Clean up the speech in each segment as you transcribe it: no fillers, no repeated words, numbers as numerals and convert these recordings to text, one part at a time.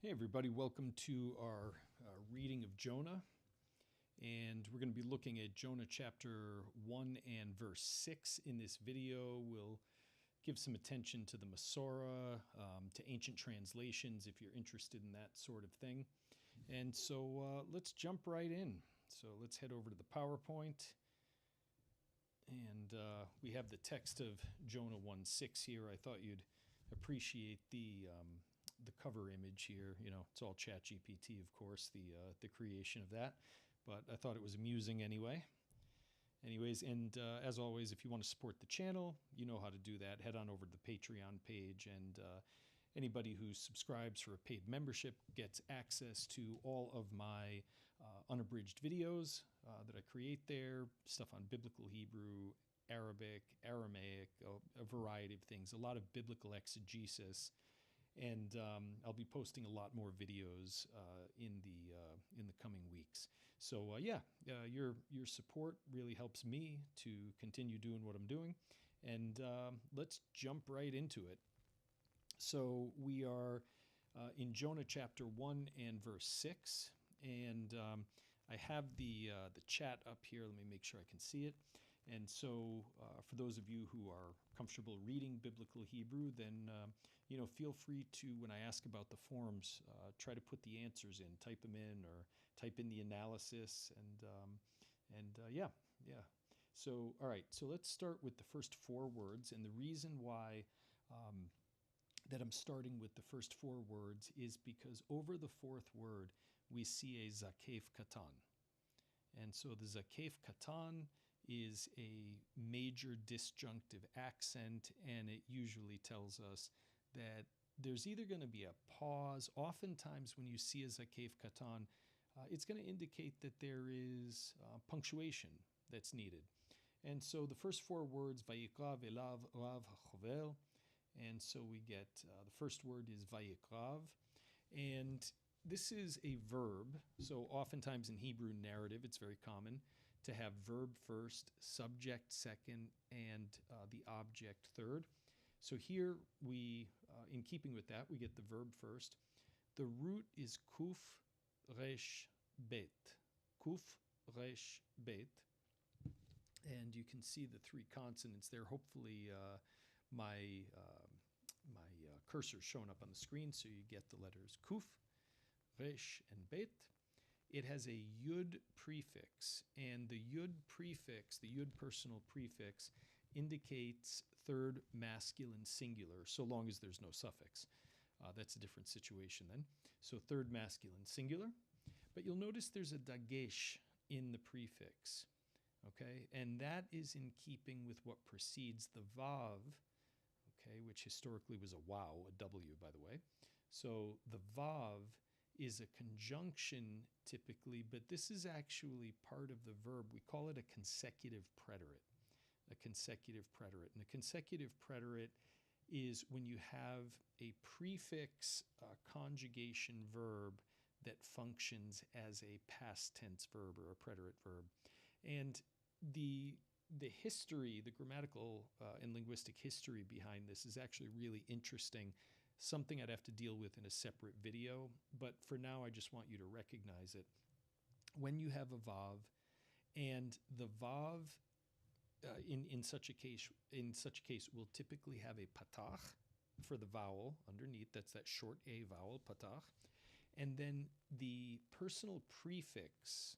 Hey everybody, welcome to our reading of Jonah, and we're going to be looking at Jonah chapter 1 and verse 6 in this video. We'll give some attention to the Masorah, to ancient translations if you're interested in that sort of thing. And so let's jump right in. So let's head over to the PowerPoint, and we have the text of Jonah 1:6 here. I thought you'd appreciate the cover image here. You know, it's all ChatGPT, of course, the creation of that, but I thought it was amusing anyway. Anyways, and as always, if you want to support the channel, you know how to do that. Head on over to the Patreon page, and anybody who subscribes for a paid membership gets access to all of my unabridged videos that I create there, stuff on biblical Hebrew, Arabic, Aramaic, a variety of things, a lot of biblical exegesis. And I'll be posting a lot more videos in the coming weeks. So your support really helps me to continue doing what I'm doing. And let's jump right into it. So we are in Jonah chapter 1 and verse 6, and I have the chat up here. Let me make sure I can see it. And so for those of you who are comfortable reading biblical Hebrew, then feel free to, when I ask about the forms, try to put the answers in, type them in, or type in the analysis, and yeah. So all right, so let's start with the first four words, and the reason why that I'm starting with the first four words is because over the fourth word we see a zakef katan, and so the zakef katan is a major disjunctive accent, and it usually tells us that there's either going to be a pause. Oftentimes when you see a zakef katan, it's going to indicate that there is punctuation that's needed. And so the first four words, vayikrav elav rav hachover, and so we get the first word is vayikrav, and this is a verb. So oftentimes in Hebrew narrative, it's very common to have verb first, subject second, and the object third. So here we, in keeping with that, we get the verb first. The root is kuf resh bet. Kuf resh bet. And you can see the three consonants there. Hopefully my cursor's showing up on the screen, so you get the letters kuf, resh, and bet. It has a yud prefix, and the yud prefix, the yud personal prefix, indicates third masculine singular, so long as there's no suffix. That's a different situation then. So third masculine singular. But you'll notice there's a dagesh in the prefix, okay? And that is in keeping with what precedes the vav, okay, which historically was a wow, a W, by the way. So the vav is a conjunction typically, but this is actually part of the verb. We call it a consecutive preterite. A consecutive preterite. And a consecutive preterite is when you have a prefix conjugation verb that functions as a past tense verb or a preterite verb. And the history, the grammatical and linguistic history behind this is actually really interesting. Something I'd have to deal with in a separate video, but for now I just want you to recognize it. When you have a vav, and the vav in such a case will typically have a patach for the vowel underneath. That's that short a vowel, patach, and then the personal prefix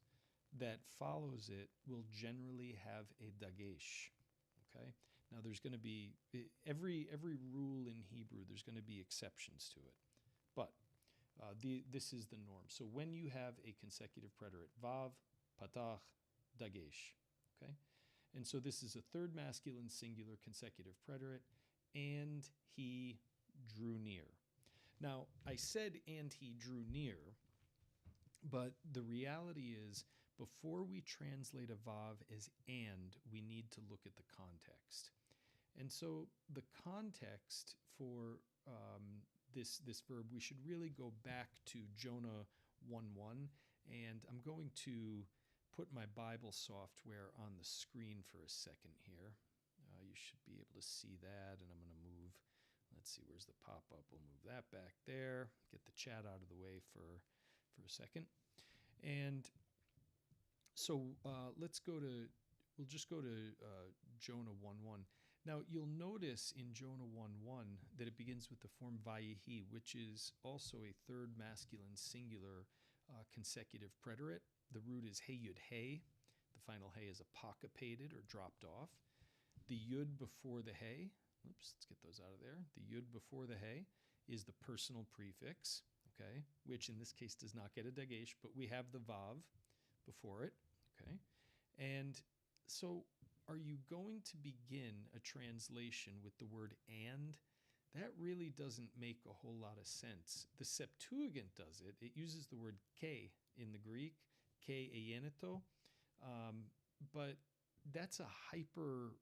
that follows it will generally have a dagesh. Okay. Now there's going to be every rule in Hebrew. There's going to be exceptions to it, but this is the norm. So when you have a consecutive preterite, vav, patach, dagesh, okay, and so this is a third masculine singular consecutive preterite, and he drew near. Now I said and he drew near, but the reality is, before we translate a vav as and, we need to look at the context. And so the context for this verb, we should really go back to Jonah 1:1, and I'm going to put my Bible software on the screen for a second here. You should be able to see that, and I'm going to move. Let's see, where's the pop-up? We'll move that back there, get the chat out of the way for a second. And so we'll just go to Jonah 1:1. Now, you'll notice in Jonah 1:1 that it begins with the form vayihi, which is also a third masculine singular consecutive preterite. The root is hey yud hey. The final hey is apocryphated or dropped off. The yud before the hey, oops, let's get those out of there. The yud before the hey is the personal prefix, okay, which in this case does not get a dagesh, but we have the vav before it, okay. And so are you going to begin a translation with the word and? That really doesn't make a whole lot of sense. The Septuagint does it. It uses the word ke in the Greek, ke eieneto, but that's a hyper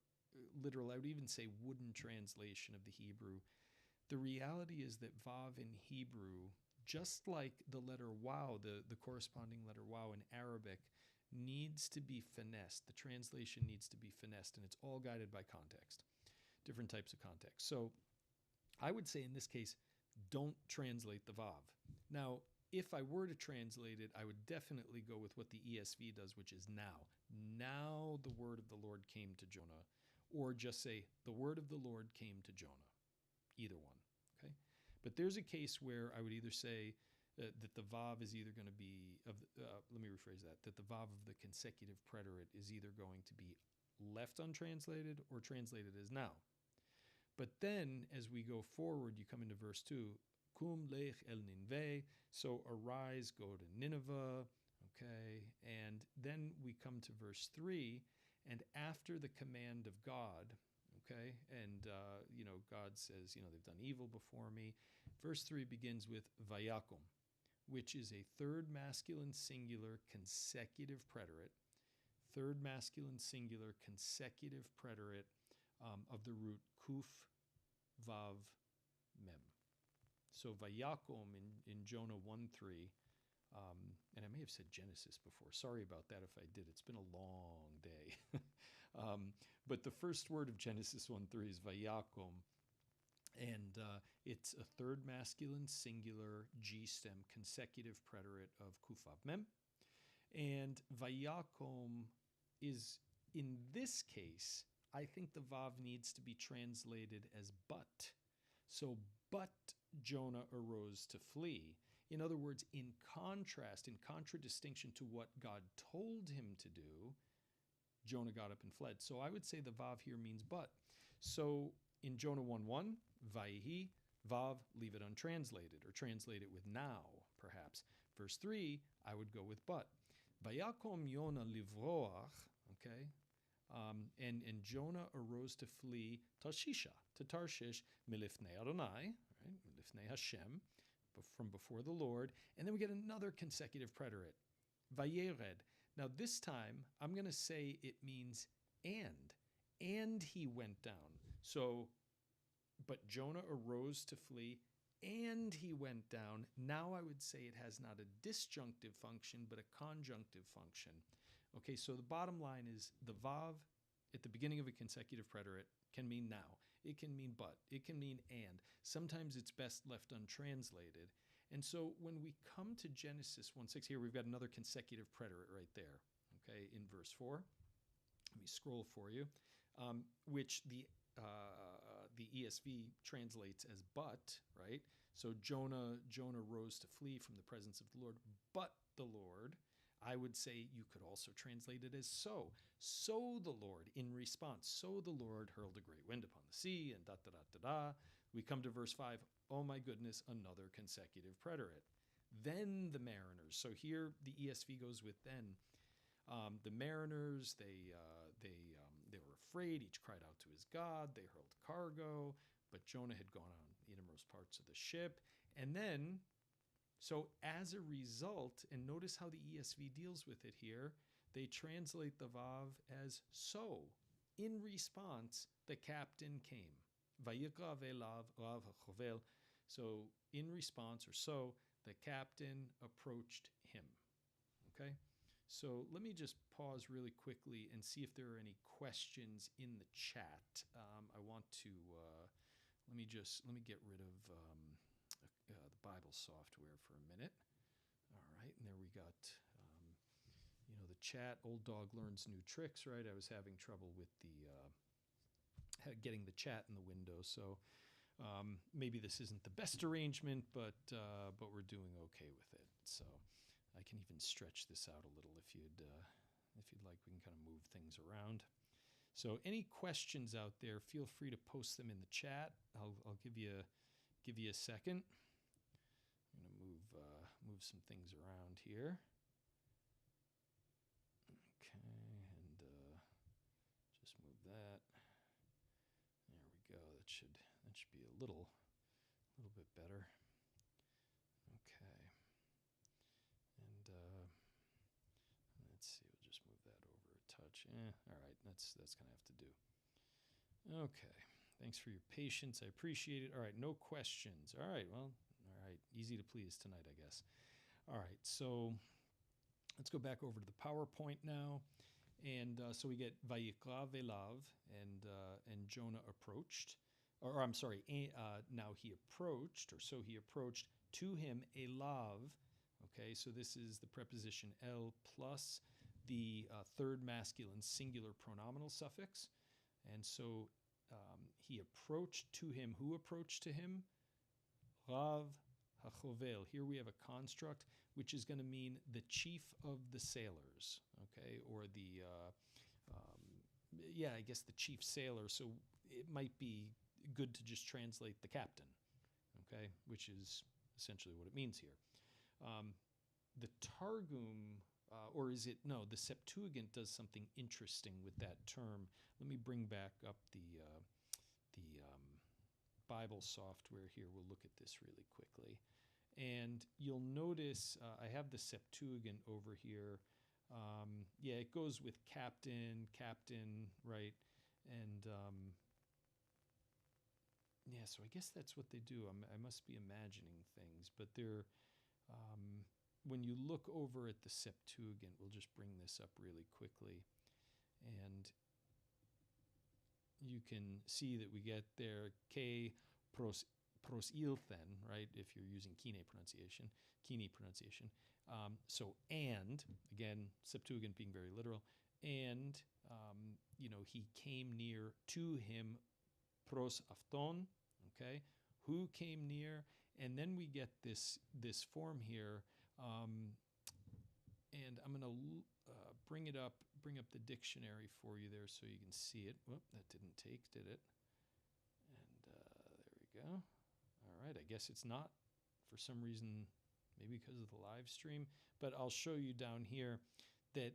literal, I would even say wooden translation of the Hebrew. The reality is that vav in Hebrew, just like the letter waw, the corresponding letter waw in Arabic, needs to be finessed. The translation needs to be finessed, and it's all guided by context, different types of context. So I would say in this case, don't translate the vav. Now, if I were to translate it, I would definitely go with what the ESV does, which is now. Now the word of the Lord came to Jonah. Or just say, the word of the Lord came to Jonah. Either one, okay? But there's a case where I would either say that the vav is either going to be, let me rephrase that the vav of the consecutive preterite is either going to be left untranslated or translated as now. But then, as we go forward, you come into verse 2, Kum lech el Nineveh, so arise, go to Nineveh, okay? And then we come to verse 3, and after the command of God, okay, and, God says, they've done evil before me. Verse 3 begins with vayakum, which is a third masculine singular consecutive preterite, third masculine singular consecutive preterite of the root kuf, vav, mem. So vayakum in Jonah 1:3, and I may have said Genesis before. Sorry about that if I did. It's been a long day. But the first word of Genesis 1:3 is vayakum, and it's a third masculine singular G-stem consecutive preterite of kufav mem. And vayakum is, in this case, I think the vav needs to be translated as but. So, but Jonah arose to flee. In other words, in contradistinction to what God told him to do, Jonah got up and fled. So I would say the vav here means but. So in Jonah 1:1, vaihi, vav, leave it untranslated, or translate it with now, perhaps. Verse 3, I would go with but. Vayakom Yonah livroach, okay, and Jonah arose to flee Tarshisha, to Tarshish, milifnei Adonai, right, milifnei Hashem, from before the Lord. And then we get another consecutive preterite, vayered. Now this time, I'm going to say it means and he went down. So, but Jonah arose to flee, and he went down. Now I would say it has not a disjunctive function, but a conjunctive function. Okay, so the bottom line is the vav at the beginning of a consecutive preterite can mean now. It can mean but. It can mean and. Sometimes it's best left untranslated. And so when we come to Genesis 1:6, here we've got another consecutive preterite right there, okay, in verse 4. Let me scroll for you, which the ESV translates as but, right? So Jonah rose to flee from the presence of the Lord, but the Lord. I would say you could also translate it as so. So the Lord, in response, so the Lord hurled a great wind upon the sea, and da-da-da-da-da. We come to verse 5, oh my goodness, another consecutive preterite. Then the mariners. So here the ESV goes with then. The mariners, they were afraid. Each cried out to his God. They hurled cargo, but Jonah had gone on the innermost parts of the ship. And then, so as a result, and notice how the ESV deals with it here, they translate the vav as so. In response, the captain came. Vayikra velav rav hachovel. So in response, or so, the captain approached him. Okay? So let me just pause really quickly and see if there are any questions in the chat. I want to let me get rid of the Bible software for a minute. All right, and there we got, the chat. Old dog learns new tricks, right? I was having trouble with the getting the chat in the window, so maybe this isn't the best arrangement, but we're doing okay with it. So I can even stretch this out a little if you'd like. We can kind of move things around. So any questions out there, feel free to post them in the chat. I'll give you a second. I'm going to move some things around here. Okay, and just move that. There we go. That should be a little bit better. Okay, and let's see. We'll just move that over a touch. All right. That's gonna have to do. Okay. Thanks for your patience. I appreciate it. All right. No questions. All right. Well. All right. Easy to please tonight, I guess. All right. So let's go back over to the PowerPoint now. And so we get Vayikra velav, and Jonah approached, or I'm sorry, now he approached, or so he approached to him elav. Okay, so this is the preposition el plus the third masculine singular pronominal suffix. And so he approached to him. Who approached to him? Rav hachovel. Here we have a construct which is going to mean the chief of the sailors, okay, or the, I guess the chief sailor. So it might be good to just translate the captain, okay, which is essentially what it means here. The Targum, or is it, no, the Septuagint does something interesting with that term. Let me bring back up the Bible software here. We'll look at this really quickly. And you'll notice I have the Septuagint over here. It goes with captain, right? And so I guess that's what they do. I must be imagining things, but they're when you look over at the Septuagint, we'll just bring this up really quickly, and you can see that we get there ke prosilthen, right? If you're using kine pronunciation. So and again, Septuagint being very literal, and he came near to him pros afton, okay? Who came near? And then we get this form here, and I'm going to bring up the dictionary for you there so you can see it. Whoop, that didn't take, did it? And there we go. All right, I guess it's not for some reason, maybe because of the live stream, but I'll show you down here that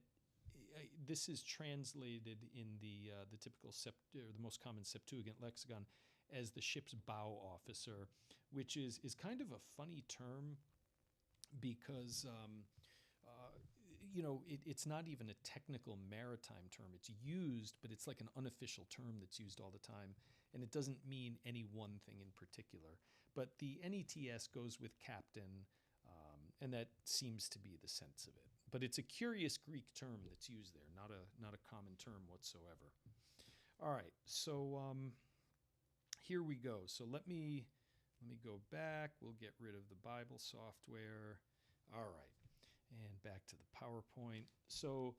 this is translated in the typical the most common Septuagint lexicon as the ship's bow officer, which is kind of a funny term because it's not even a technical maritime term. It's used, but it's like an unofficial term that's used all the time, and it doesn't mean any one thing in particular. But the NETS goes with captain, and that seems to be the sense of it. But it's a curious Greek term that's used there, not a common term whatsoever. All right, so here we go. So let me go back. We'll get rid of the Bible software. All right, and back to the PowerPoint. So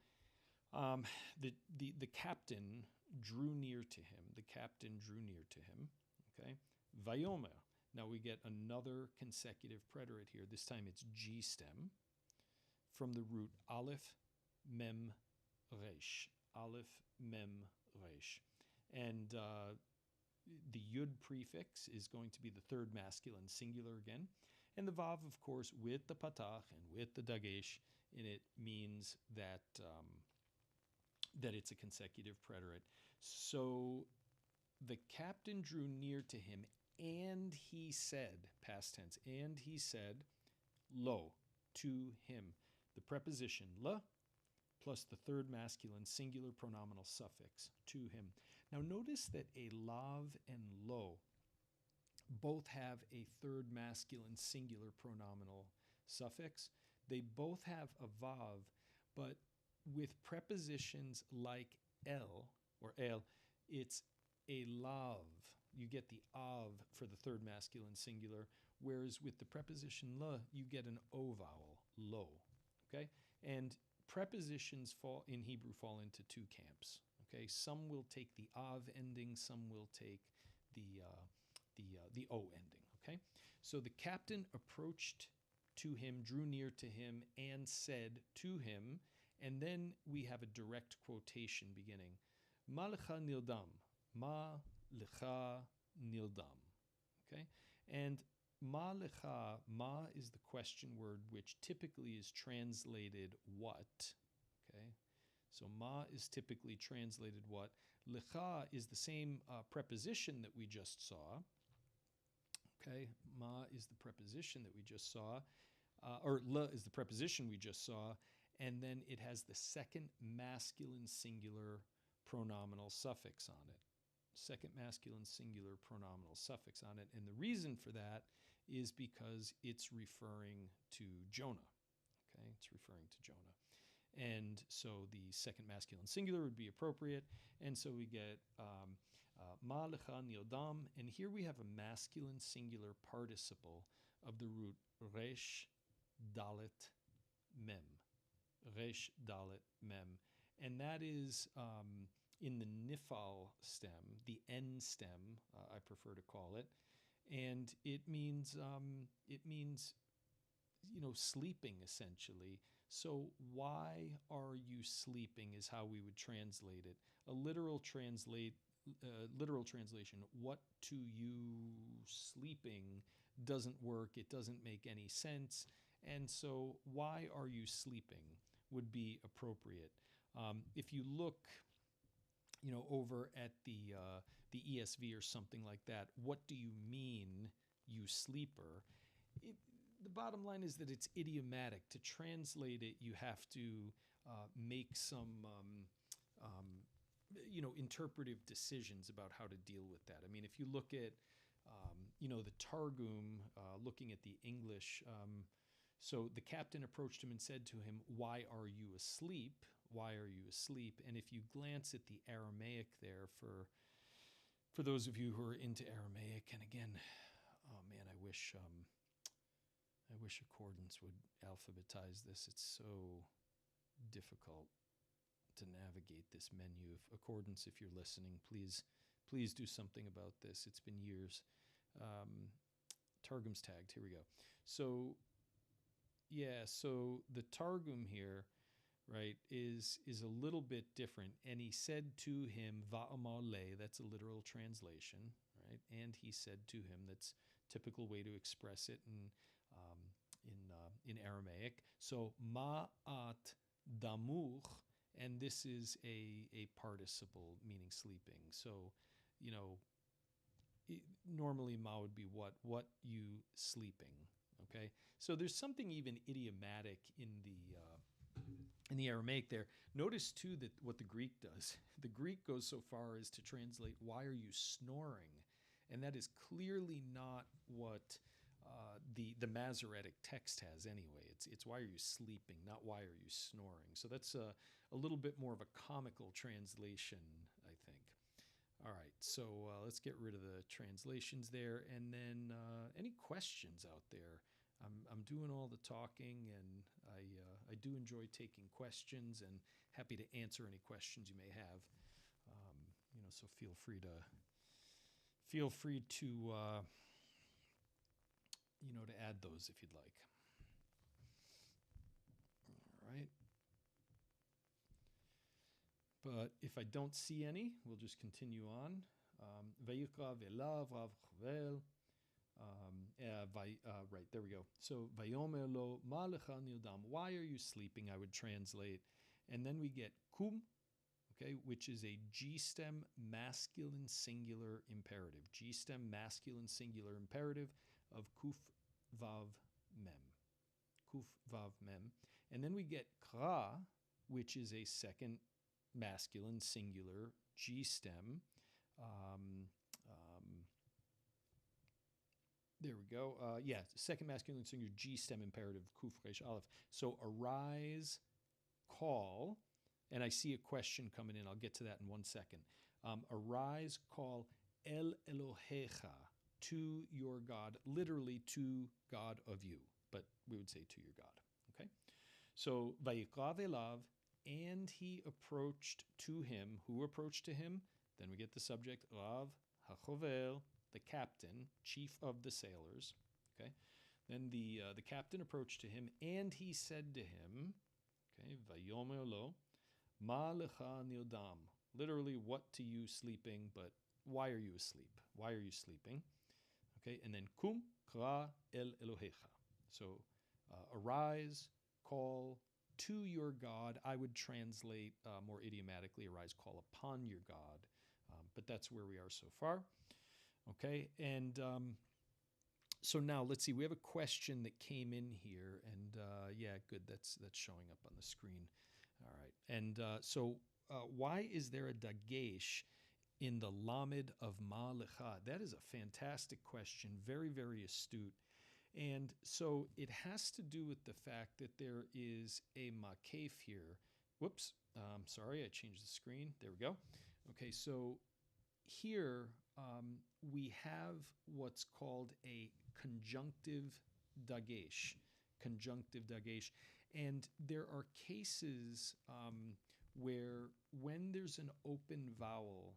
the captain drew near to him. The captain drew near to him. Okay, Vayomer. Now we get another consecutive preterite here. This time it's G stem from the root aleph mem resh. Aleph mem resh. And the yud prefix is going to be the third masculine singular again. And the vav, of course, with the patach and with the dagesh in it means that that it's a consecutive preterite. So the captain drew near to him, and he said, past tense, and he said, lo, to him. The preposition le plus the third masculine singular pronominal suffix, to him. Now notice that a lav and lo both have a third masculine singular pronominal suffix. They both have a vav, but with prepositions like el or el, it's a lav, you get the av for the third masculine singular, whereas with the preposition le, you get an o vowel, lo. Okay? And prepositions in Hebrew fall into two camps. Okay? Some will take the av ending, some will take the o ending. Okay? So the captain approached to him, drew near to him, and said to him, and then we have a direct quotation beginning. Ma lecha nildam. Ma lecha nildam. Okay? And ma lecha, ma is the question word which typically is translated what. Okay? So ma is typically translated what. Lecha is the same preposition that we just saw. Okay? Ma is the preposition that we just saw. Or le is the preposition we just saw. And then it has the second masculine singular pronominal suffix on it. Second masculine singular pronominal suffix on it. And the reason for that is because it's referring to Jonah. Okay, it's referring to Jonah. And so the second masculine singular would be appropriate. And so we get ma lecha nildam. And here we have a masculine singular participle of the root resh dalet mem. Resh dalet mem. And that is in the nifal stem, the N stem, I prefer to call it. And it means sleeping essentially. So why are you sleeping is how we would translate it. A literal translation, what to you sleeping, doesn't work. It doesn't make any sense. And so why are you sleeping would be appropriate. If you look, over at the ESV or something like that, what do you mean, you sleeper? The bottom line is that it's idiomatic. To translate it, you have to make some, interpretive decisions about how to deal with that. I mean, if you look at, the Targum, looking at the English, so the captain approached him and said to him, "Why are you asleep? Why are you asleep?" And if you glance at the Aramaic there, for those of you who are into Aramaic, and again, oh man, I wish Accordance would alphabetize this. It's so difficult to navigate this menu. Of Accordance, if you're listening, please do something about this. It's been years. Targum's tagged. Here we go. So the Targum here, right, is a little bit different. And he said to him, va'amar le, that's a literal translation, right? And he said to him, that's typical way to express it in Aramaic. So ma'at damuch, and this is a participle meaning sleeping. So, normally ma would be what you sleeping. Okay, so there's something even idiomatic in the Aramaic there. Notice too that what the Greek does. The Greek goes so far as to translate "Why are you snoring?" and that is clearly not what the Masoretic text has anyway. It's "Why are you sleeping?" not "Why are you snoring?" So that's a little bit more of a comical translation, I think. All right, so let's get rid of the translations there, and then any questions out there? I'm doing all the talking, and I do enjoy taking questions, and happy to answer any questions you may have. So feel free to to add those if you'd like. All right. But if I don't see any, we'll just continue on. Vayikra velav rav chovel. Right, there we go. So, vayomer lo ma lecha nildam. Why are you sleeping? I would translate. And then we get kum, okay, which is a G-stem masculine singular imperative. G-stem masculine singular imperative of kuf vav mem. Kuf vav mem. And then we get kra, which is a second masculine singular G-stem. There we go. Second masculine singular G-stem imperative, kuf resh aleph. So arise, call, and I see a question coming in. I'll get to that in 1 second. Arise, call, el Elohecha, to your God, literally to God of you, but we would say to your God. Okay? So, Vayikrav elav, and he approached to him. Who approached to him? Then we get the subject, Rav HaChovel, the captain, chief of the sailors. Okay? Then the captain approached to him, and he said to him, okay, Vayomer lo, Ma lecha nildam. Literally, what to you sleeping, but why are you asleep? Why are you sleeping? Okay, and then kum kra el Elohecha. So arise, call to your God. I would translate more idiomatically, arise, call upon your God. But that's where we are so far. Okay, and so now let's see. We have a question that came in here, and yeah, good. That's showing up on the screen. All right, and so why is there a dagesh in the lamed of ma lecha? That is a fantastic question. Very, very astute. And so it has to do with the fact that there is a makef here. Whoops, sorry, I changed the screen. There we go. Okay, so here we have what's called a conjunctive dagesh. Conjunctive dagesh. And there are cases where when there's an open vowel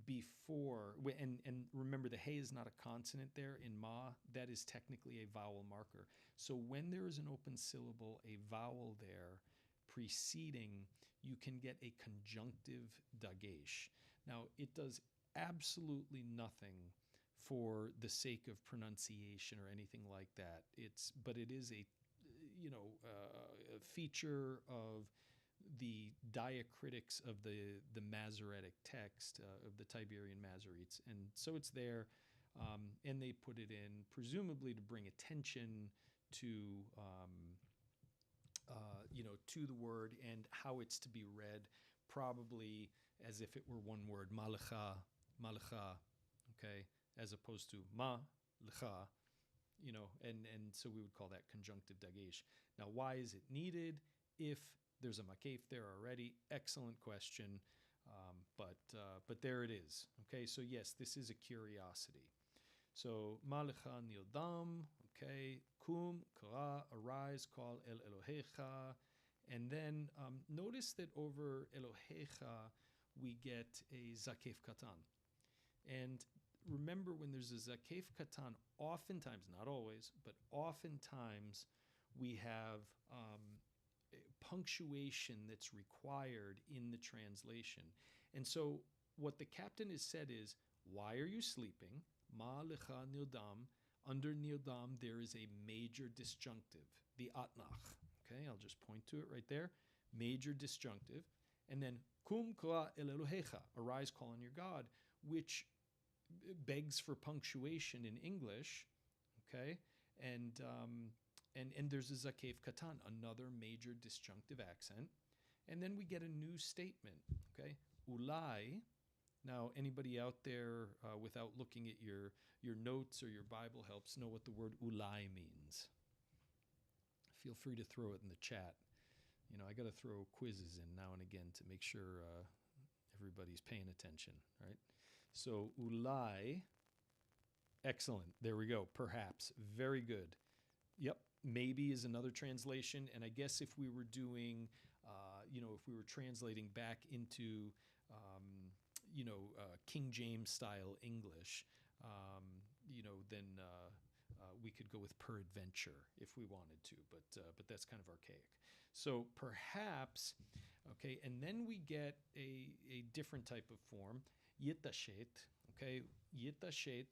before, and remember the hey is not a consonant there in ma, that is technically a vowel marker. So when there is an open syllable, a vowel there preceding, you can get a conjunctive dagesh. Now, it does absolutely nothing for the sake of pronunciation or anything like that. But it is a a feature of the diacritics of the Masoretic text of the Tiberian Masoretes, and so it's there, and they put it in presumably to bring attention to to the word and how it's to be read, probably as if it were one word, malecha, malecha, okay, as opposed to ma lecha, and so we would call that conjunctive dagesh. Now, why is it needed if there's a makef there already? Excellent question, but there it is. Okay, so yes, this is a curiosity. So malecha nildam, okay, kum kara, arise, call el Elohecha, and then notice that over Elohecha we get a zakef katan. And remember, when there's a zakef katan, oftentimes, not always, but oftentimes we have punctuation that's required in the translation. And so what the captain has said is, why are you sleeping? Ma lecha nildam. Under nildam, there is a major disjunctive, the atnach. Okay, I'll just point to it right there. Major disjunctive. And then kum kra el Elohecha, arise, call on your God, which begs for punctuation in English. Okay, and there's a zakef katan, another major disjunctive accent. And then we get a new statement. Okay, ulai. Now, anybody out there without looking at your notes or your Bible helps know what the word ulai means. Feel free to throw it in the chat. I got to throw quizzes in now and again to make sure everybody's paying attention, right? So ulai, excellent. There we go. Perhaps. Very good. Yep. Maybe is another translation. And I guess if we were doing, if we were translating back into, King James style English, then we could go with peradventure if we wanted to, but that's kind of archaic. So perhaps, okay, and then we get a different type of form, yitashet, okay, yitashet,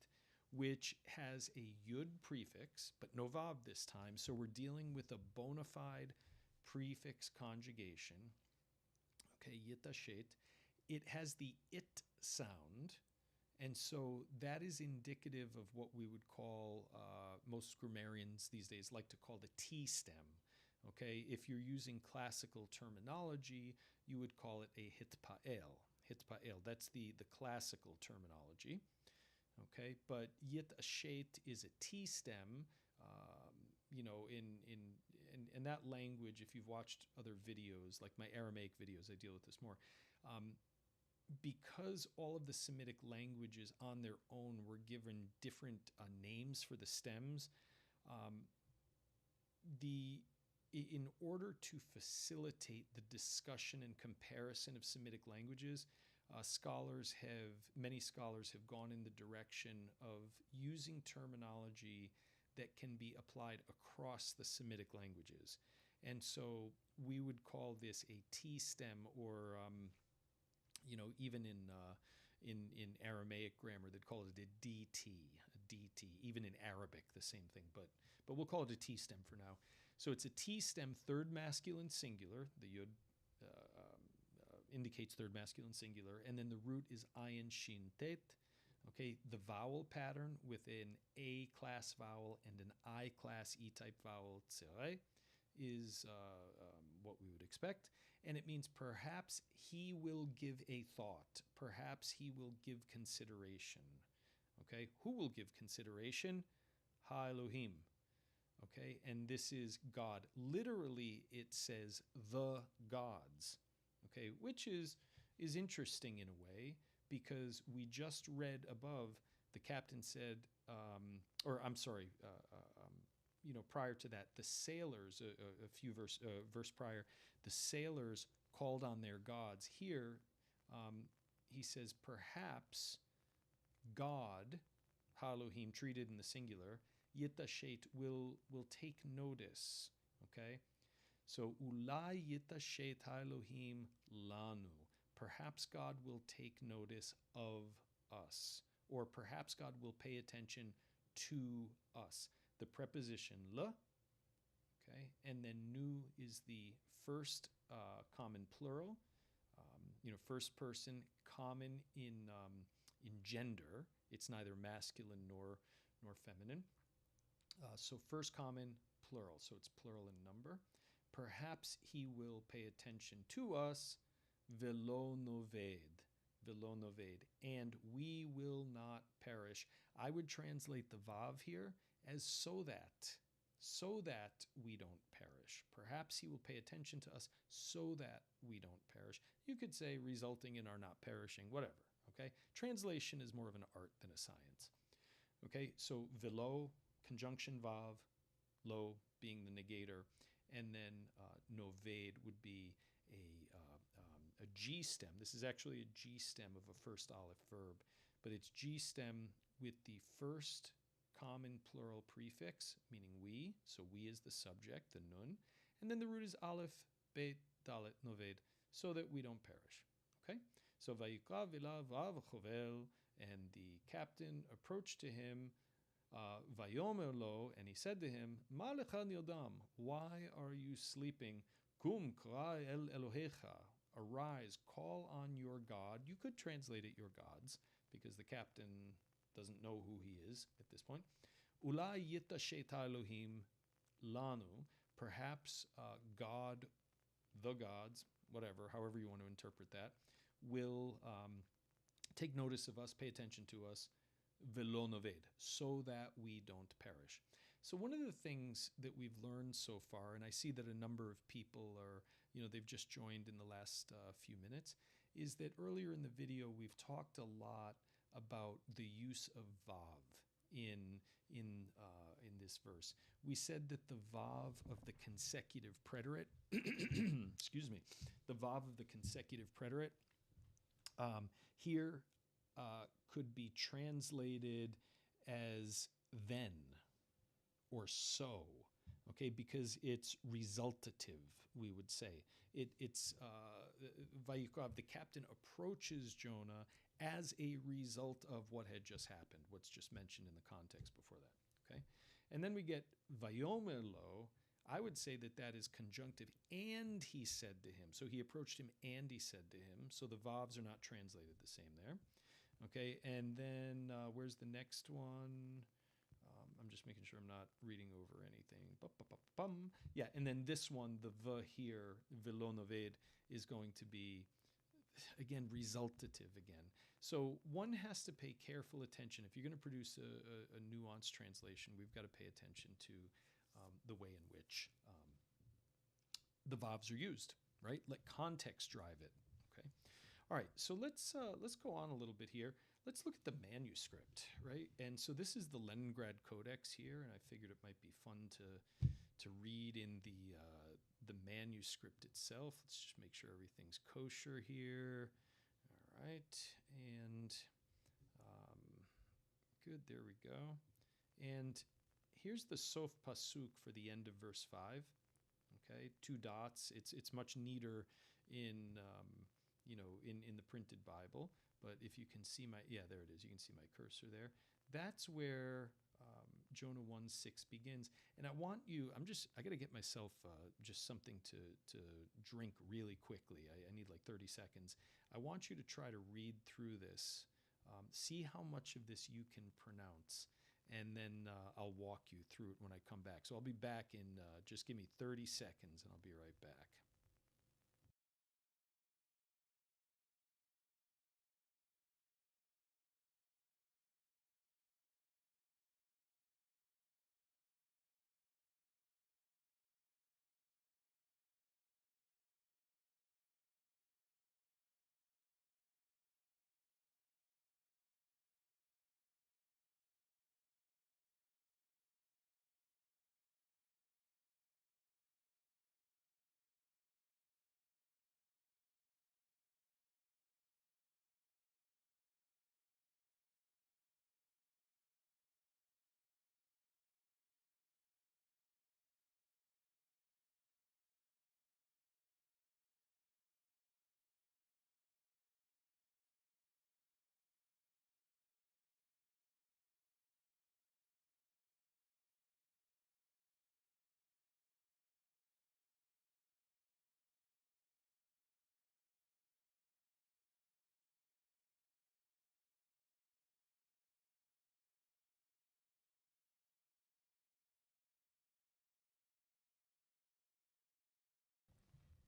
which has a yud prefix, but no vav this time. So we're dealing with a bona fide prefix conjugation. Okay, yitashet. It has the it sound, and so that is indicative of what we would call, most grammarians these days like to call the T stem. Okay, if you're using classical terminology, you would call it a hitpa'el. Hitpa'el, that's the classical terminology. Okay, but yit ashet is a T stem. In that language, if you've watched other videos, like my Aramaic videos, I deal with this more. because all of the Semitic languages on their own were given different names for the stems, um, in order to facilitate the discussion and comparison of Semitic languages, many scholars have gone in the direction of using terminology that can be applied across the Semitic languages. And so we would call this a T stem, or even in Aramaic grammar, they'd call it a DT. Even in Arabic, the same thing, but we'll call it a T stem for now. So it's a T stem, third masculine singular. The yud indicates third masculine singular, and then the root is ayin shin tet. Okay, the vowel pattern with an A class vowel and an I class E type vowel, tsere, is what we would expect. And it means perhaps he will give a thought. Perhaps he will give consideration. Okay, who will give consideration? Ha Elohim. Okay, and this is God. Literally, it says the gods. Okay, which is interesting in a way, because we just read above, the captain said, prior to that, the sailors, a few verse prior, the sailors called on their gods. Here, he says, perhaps God, Ha Elohim, treated in the singular, Yitashet, will take notice. Okay? So, Ulai Yitashet Ha Elohim lanu. Perhaps God will take notice of us, or perhaps God will pay attention to us. The preposition le, okay, and then nu is the first common plural, first person, common in gender. It's neither masculine nor feminine. So first common plural, so it's plural in number. Perhaps he will pay attention to us, velo noved, and we will not perish. I would translate the vav here as so that we don't perish. Perhaps he will pay attention to us so that we don't perish. You could say resulting in our not perishing, whatever, okay? Translation is more of an art than a science. Okay, so velo, conjunction vav, lo being the negator, and then noved would be a G stem. This is actually a G stem of a first aleph verb, but it's G stem with the first common plural prefix, meaning we. So we is the subject, the nun, and then the root is aleph, bet, dalet, noved, so that we don't perish. Okay, so vayikra v'la vav chovel, and the captain approached to him, vayomer lo, and he said to him, ma lecha nirdam, why are you sleeping? Kum kra el Elohecha, arise, call on your God. You could translate it your gods, because the captain doesn't know who he is at this point. Ulai yitashet Elohim lanu, perhaps God, the gods, whatever, however you want to interpret that, will take notice of us, pay attention to us, velo noved, so that we don't perish. So one of the things that we've learned so far, and I see that a number of people are, they've just joined in the last few minutes, is that earlier in the video we've talked a lot about the use of vav in this verse. We said that the vav of the consecutive preterite, excuse me, the vav of the consecutive preterite here could be translated as then or so, okay, because it's resultative, we would say. It's Vayikra, the captain approaches Jonah as a result of what had just happened, what's just mentioned in the context before that, okay? And then we get Vayomer lo. I would say that is conjunctive, and he said to him. So he approached him and he said to him. So the vavs are not translated the same there. Okay, and then where's the next one? I'm just making sure I'm not reading over anything. Yeah, and then this one, the v here, velo noved, is going to be, again, resultative again. So one has to pay careful attention. If you're going to produce a nuanced translation, we've got to pay attention to the way in which the vavs are used, right? Let context drive it, okay? All right, so let's go on a little bit here. Let's look at the manuscript, right? And so this is the Leningrad Codex here, and I figured it might be fun to read in the manuscript itself. Let's just make sure everything's kosher here. All right, and good. There we go. And here's the Sof Pasuk for the end of verse 5. Okay, 2 dots. It's much neater in in the printed Bible. But if you can see there it is. You can see my cursor there. That's where Jonah 1:6 begins. And I got to get myself just something to drink really quickly. I need like 30 seconds. I want you to try to read through this. See how much of this you can pronounce. And then I'll walk you through it when I come back. So I'll be back in, just give me 30 seconds and I'll be right back.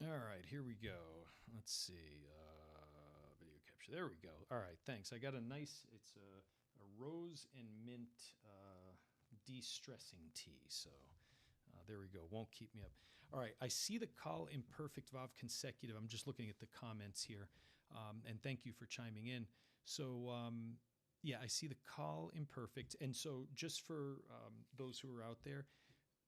All right, here we go. Let's see. Video capture. There we go. All right, thanks. I got it's a rose and mint de-stressing tea. So there we go. Won't keep me up. All right, I see the call imperfect vav consecutive. I'm just looking at the comments here. And thank you for chiming in. So, I see the call imperfect. And so just for those who are out there,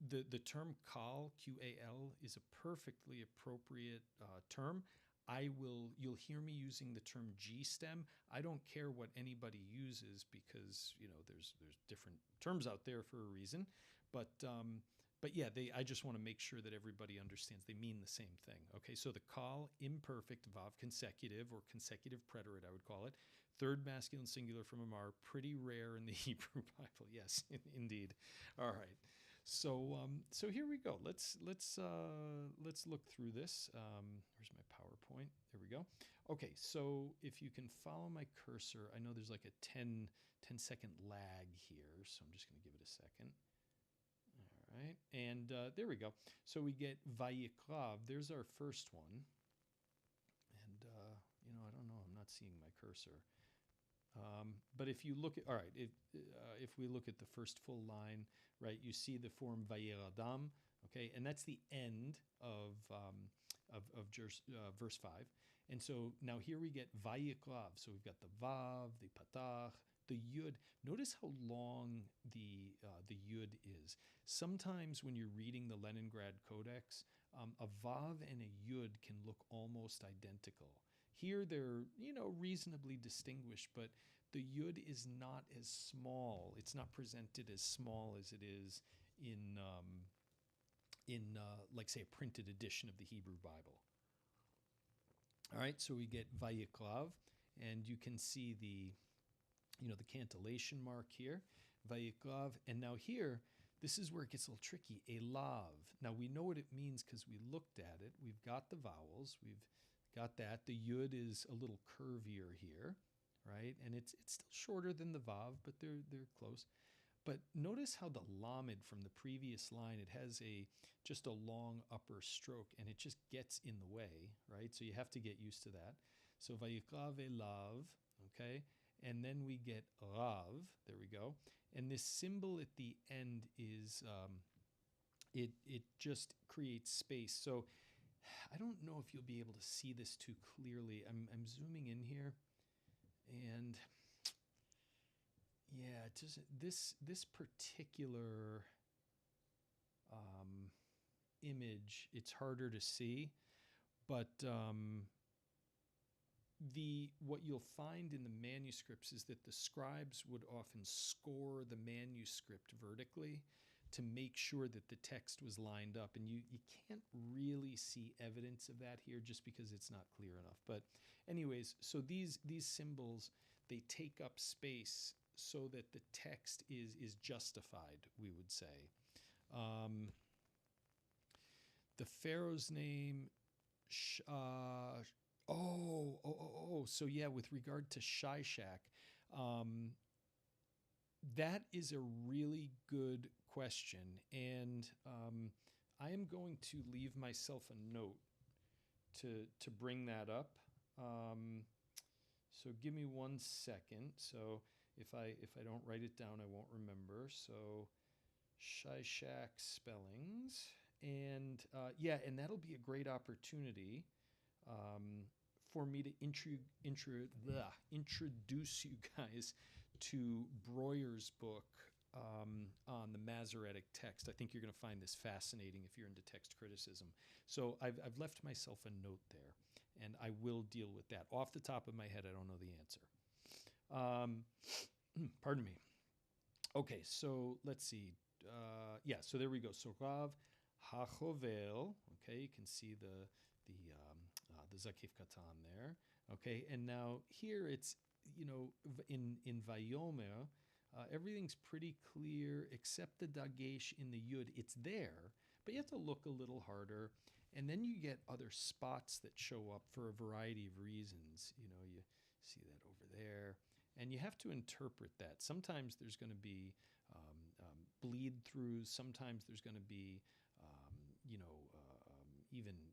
the term kal, Q-A-L, is a perfectly appropriate term. You'll hear me using the term G stem. I don't care what anybody uses because, there's different terms out there for a reason. But I just want to make sure that everybody understands they mean the same thing. Okay, so the kal imperfect vav consecutive or consecutive preterite, I would call it. Third masculine singular from Amar, pretty rare in the Hebrew Bible. Yes, indeed. All right. So here we go. Let's look through this. Where's my PowerPoint? There we go. Okay, so if you can follow my cursor, I know there's like a 10-second lag here, so I'm just going to give it a second. All right, and there we go. So we get Vayikrav. There's our first one. And, I don't know. I'm not seeing my cursor. But if you look at, all right, if we look at the first full line, right, you see the form Vayiradam, okay, and that's the end of verse 5. And so now here we get Vayikrav. So we've got the Vav, the Patach, the Yud. Notice how long the Yud is. Sometimes when you're reading the Leningrad Codex, a Vav and a Yud can look almost identical. Here they're, reasonably distinguished, but the Yud is not as small. It's not presented as small as it is in like, say, a printed edition of the Hebrew Bible. All right, so we get Vayiklav, and you can see the cantillation mark here, Vayiklav, and now here, this is where it gets a little tricky, Elav. Now we know what it means because we looked at it. We've got the vowels. We've got that. The Yud is a little curvier here, right? And it's still shorter than the Vav, but they're close. But notice how the Lamed from the previous line, it has just a long upper stroke, and it just gets in the way, right? So you have to get used to that. So Vayiklav Elav, okay? And then we get Rav, there we go. And this symbol at the end is, it just creates space. So I don't know if you'll be able to see this too clearly. I'm zooming in here, and yeah, just this particular image, it's harder to see, but what you'll find in the manuscripts is that the scribes would often score the manuscript vertically to make sure that the text was lined up. And you can't really see evidence of that here just because it's not clear enough. But anyways, so these symbols, they take up space so that the text is justified, we would say. The Pharaoh's name, so yeah, with regard to Shishak, that is a really good question, and I am going to leave myself a note to bring that up. So give me 1 second. So if I don't write it down, I won't remember. So Shishak spellings, and yeah, and that'll be a great opportunity for me to introduce you guys to Breuer's book on the Masoretic text. I think you're going to find this fascinating if you're into text criticism. So I've left myself a note there, and I will deal with that. Off the top of my head, I don't know the answer. Pardon me. Okay, so let's see. Yeah, so there we go. So Rav HaChovel. Okay, you can see the Zakif Katan there. Okay, and now here it's, in Vayomer, everything's pretty clear except the Dagesh in the Yud. It's there, but you have to look a little harder. And then you get other spots that show up for a variety of reasons. You see that over there. And you have to interpret that. Sometimes there's going to be bleed throughs. Sometimes there's going to be,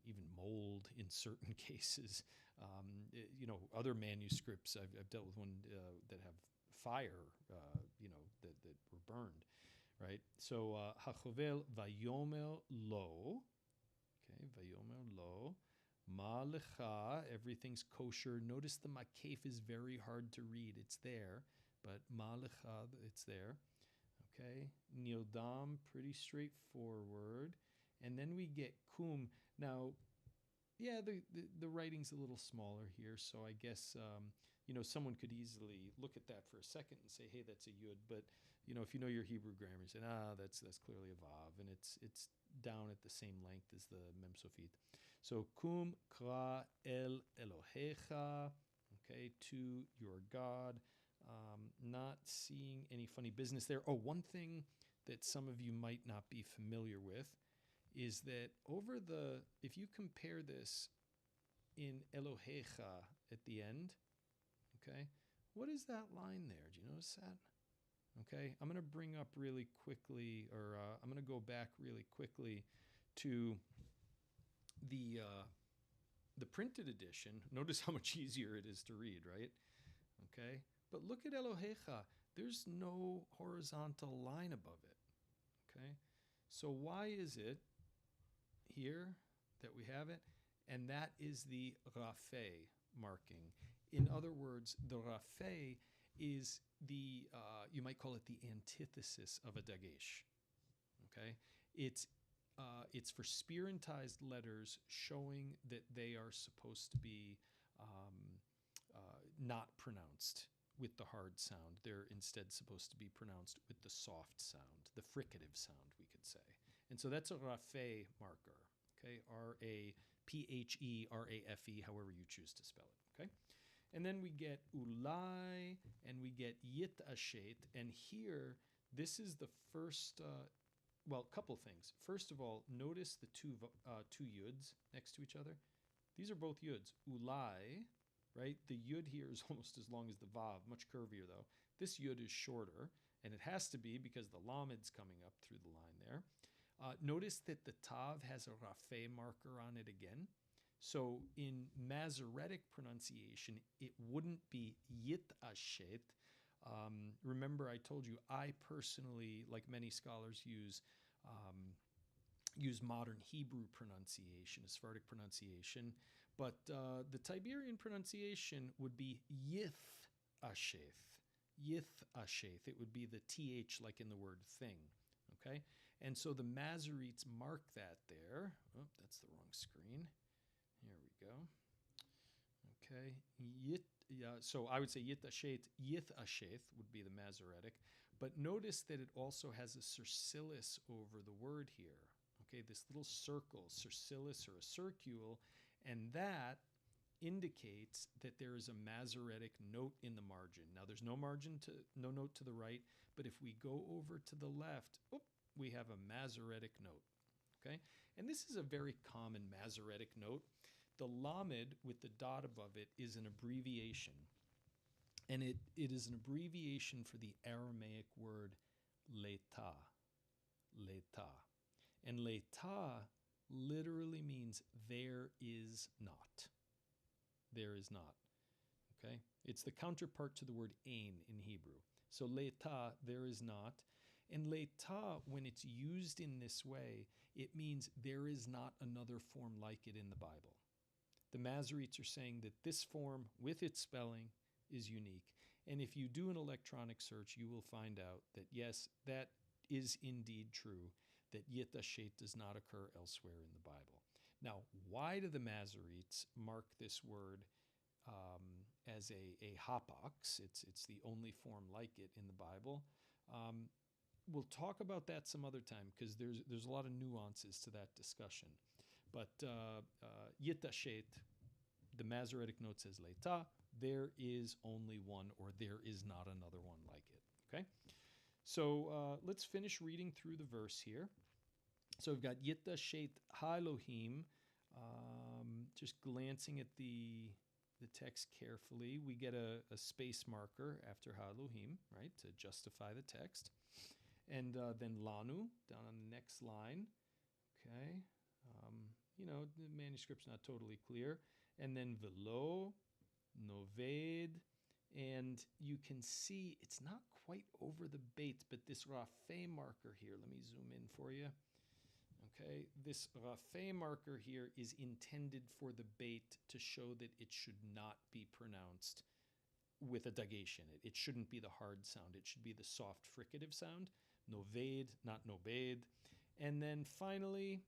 even mold in certain cases. Other manuscripts, I've dealt with one that have fire, that were burned, right? So Hachovel Vayomer Lo, okay, Vayomer Lo, Ma Lecha, everything's kosher. Notice the Makef is very hard to read. It's there, but Ma Lecha, it's there. Okay, Nildam, pretty straightforward. And then we get Kum. Now, yeah, the writing's a little smaller here, so I guess someone could easily look at that for a second and say, hey, that's a yud. But if you know your Hebrew grammar, you say, that's clearly a vav, and it's down at the same length as the mem sofit. So kum kra el Elohecha, okay, to your God. Not seeing any funny business there. Oh, one thing that some of you might not be familiar with is that if you compare this in Elohecha at the end, okay, what is that line there? Do you notice that? Okay, I'm going to bring up really quickly, or I'm going to go back really quickly to the printed edition. Notice how much easier it is to read, right? Okay, but look at Elohecha. There's no horizontal line above it. Okay, so why is it here that we have it? And that is the Rafeh marking. In other words, the Rafeh is you might call it the antithesis of a Dagesh. Okay, it's for spirantized letters showing that they are supposed to be not pronounced with the hard sound. They're instead supposed to be pronounced with the soft sound, the fricative sound, we could say. And so that's a Rafeh marker. Okay, Raphe, Rafe, however you choose to spell it. Okay, and then we get ulai and we get yit ashet. And here, this is the first. Well, a couple things. First of all, notice the two yuds next to each other. These are both yuds. Ulai, right? The yud here is almost as long as the vav, much curvier though. This yud is shorter, and it has to be because the lamed's coming up through the line there. Notice that the tav has a Rafeh marker on it again. So in Masoretic pronunciation, it wouldn't be yit ashet. Remember, I told you I personally, like many scholars, use use modern Hebrew pronunciation, Sephardic pronunciation, but the Tiberian pronunciation would be Yith Asheth. Yith Asheth. It would be the TH like in the word thing. Okay? And so the Masoretes mark that there. Oh, that's the wrong screen. Here we go. Okay. So I would say Yith Asheth. Yith Asheth would be the Masoretic. But notice that it also has a circillus over the word here. Okay, this little circle, circillus or a circule, and that indicates that there is a Masoretic note in the margin. Now there's no note to the right, but if we go over to the left, we have a Masoretic note. Okay, and this is a very common Masoretic note. The lamed with the dot above it is an abbreviation, and it is an abbreviation for the Aramaic word leta. Leta. And leta literally means there is not. There is not. Okay? It's the counterpart to the word ein in Hebrew. So leta, there is not. And leta, when it's used in this way, it means there is not another form like it in the Bible. The Masoretes are saying that this form, with its spelling, is unique. And if you do an electronic search, you will find out that, yes, that is indeed true, that Yith Asheth does not occur elsewhere in the Bible. Now, why do the Masoretes mark this word as a hapax? It's the only form like it in the Bible. We'll talk about that some other time because there's a lot of nuances to that discussion. But Yith Asheth, the Masoretic note says leta, there is only one, or there is not another one like it. Okay? So let's finish reading through the verse here. So we've got Yith Asheth ha-Elohim. Just glancing at the text carefully, we get a space marker after ha-Elohim, right, to justify the text. And then lanu, down on the next line. Okay. The manuscript's not totally clear. And then velo, noved. And you can see it's not quite over the bait, but this rafeh marker here, let me zoom in for you. Okay, this rafeh marker here is intended for the bait to show that it should not be pronounced with a dagation. It shouldn't be the hard sound. It should be the soft fricative sound. Noved, not nobed. And then finally,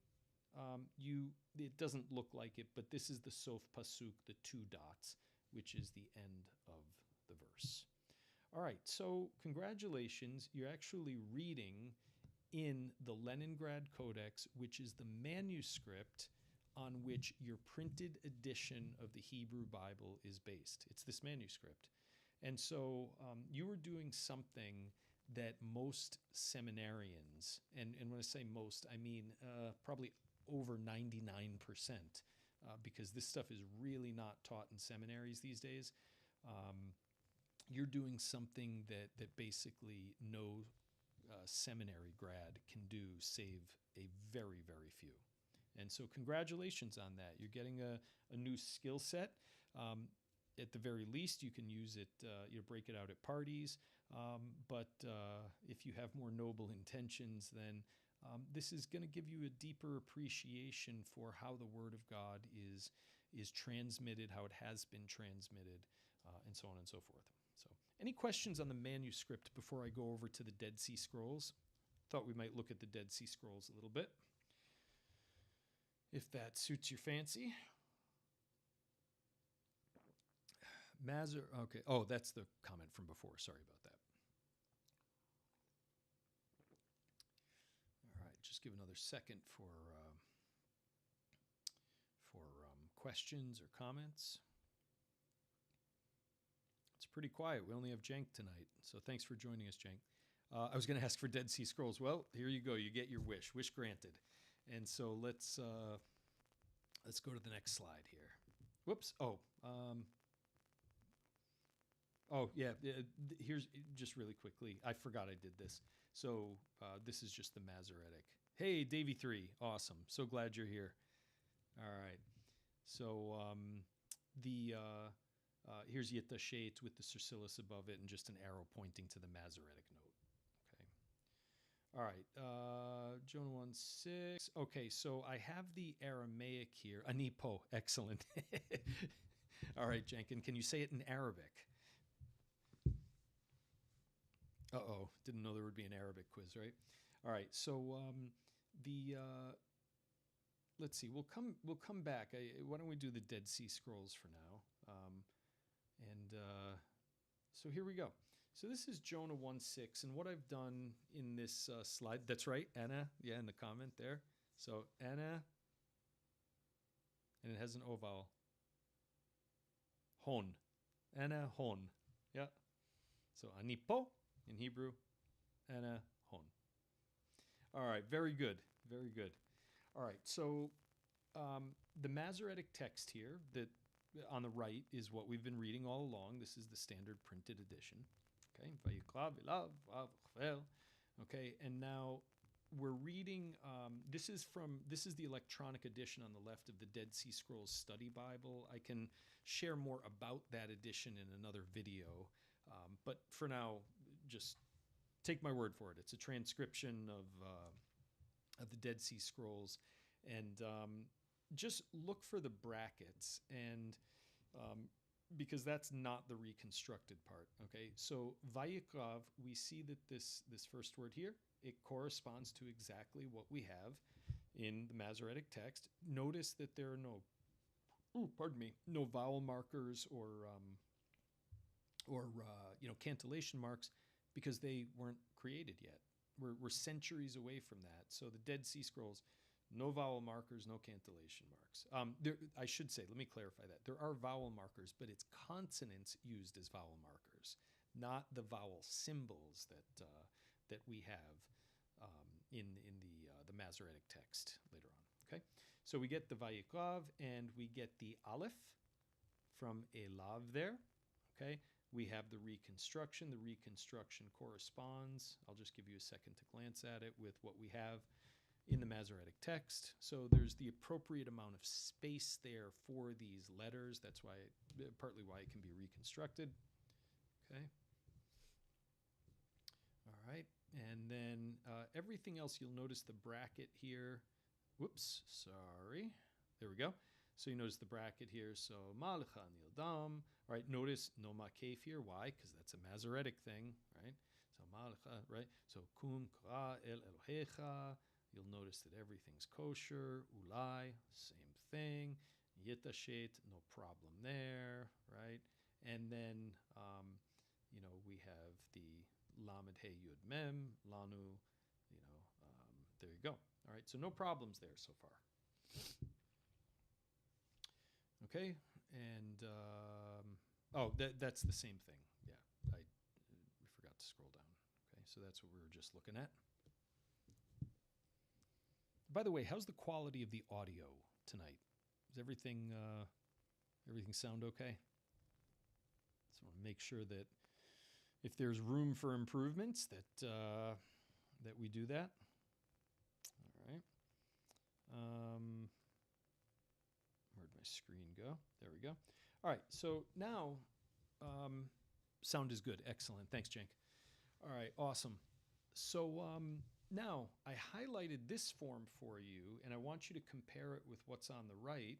it doesn't look like it, but this is the sof pasuk, the two dots, which is the end of the verse. All right, so congratulations. You're actually reading in the Leningrad Codex, which is the manuscript on which your printed edition of the Hebrew Bible is based. It's this manuscript. And so you were doing something that most seminarians, and when I say most, I mean probably over 99%, because this stuff is really not taught in seminaries these days. You're doing something that basically no seminary grad can do, save a very, very few. And so congratulations on that. You're getting a new skill set. At the very least, you can use it, break it out at parties. But if you have more noble intentions, then this is going to give you a deeper appreciation for how the Word of God is transmitted, how it has been transmitted, and so on and so forth. So, any questions on the manuscript before I go over to the Dead Sea Scrolls? Thought we might look at the Dead Sea Scrolls a little bit, if that suits your fancy. Okay. Oh, that's the comment from before. Sorry about that. All right, just give another second for questions or comments. It's pretty quiet. We only have Cenk tonight, so thanks for joining us, Cenk. I was going to ask for Dead Sea Scrolls. Well, here you go. You get your wish. Wish granted. And so let's go to the next slide here. Whoops. Yeah. Here's just really quickly. I forgot I did this. So this is just the Masoretic. Hey, Davey 3. Awesome. So glad you're here. All right. So here's Yith Asheth with the circillus above it and just an arrow pointing to the Masoretic note. Okay. All right, Jonah 1:6. Okay, so I have the Aramaic here. Anipo, excellent. All right, Jenkin, can you say it in Arabic? Uh-oh, didn't know there would be an Arabic quiz, right? All right, so the let's see. We'll come back. Why don't we do the Dead Sea Scrolls for now? And so here we go. So this is Jonah 1:6, and what I've done in this slide. That's right, Anna. Yeah, in the comment there. So Anna, and it has an O vowel. Hon, Anna hon. Yeah. So anipo in Hebrew, Anna hon. All right, very good, very good. All right, so the Masoretic text here that on the right is what we've been reading all along. This is the standard printed edition. Okay, okay, and now we're reading. This is the electronic edition on the left of the Dead Sea Scrolls Study Bible. I can share more about that edition in another video, but for now, just take my word for it. It's a transcription of the Dead Sea Scrolls, and just look for the brackets, and because that's not the reconstructed part. Okay, so Vayikrav, we see that this first word here, it corresponds to exactly what we have in the Masoretic text. Notice that there are no vowel markers or cantillation marks, because they weren't created yet. We're centuries away from that. So the Dead Sea Scrolls, no vowel markers, no cantillation marks. I should say, let me clarify that. There are vowel markers, but it's consonants used as vowel markers, not the vowel symbols that we have in the Masoretic text later on. Okay, so we get the Vayikrav and we get the Aleph from Elav there. Okay, we have the reconstruction. The reconstruction corresponds, I'll just give you a second to glance at it, with what we have in the Masoretic text. So there's the appropriate amount of space there for these letters. That's why, partly why it can be reconstructed. Okay. All right. And then everything else, you'll notice the bracket here. Whoops, sorry. There we go. So you notice the bracket here. So Malcha Nildam. All right, notice no makef here. Why? Because that's a Masoretic thing, right? So Malcha, right? So Kum Kra El Elohecha. You'll notice that everything's kosher. Ulai, same thing. Yitashet, no problem there, right? And then, we have the Lamed He Yud Mem, Lanu, there you go. All right, so no problems there so far. Okay, and, that's the same thing. Yeah, I forgot to scroll down. Okay, so that's what we were just looking at. By the way, how's the quality of the audio tonight? Does everything sound okay? So I want to make sure that if there's room for improvements, that we do that. All right. Where'd my screen go? There we go. All right. So now, sound is good. Excellent. Thanks, Cenk. All right. Awesome. So now I highlighted this form for you, and I want you to compare it with what's on the right.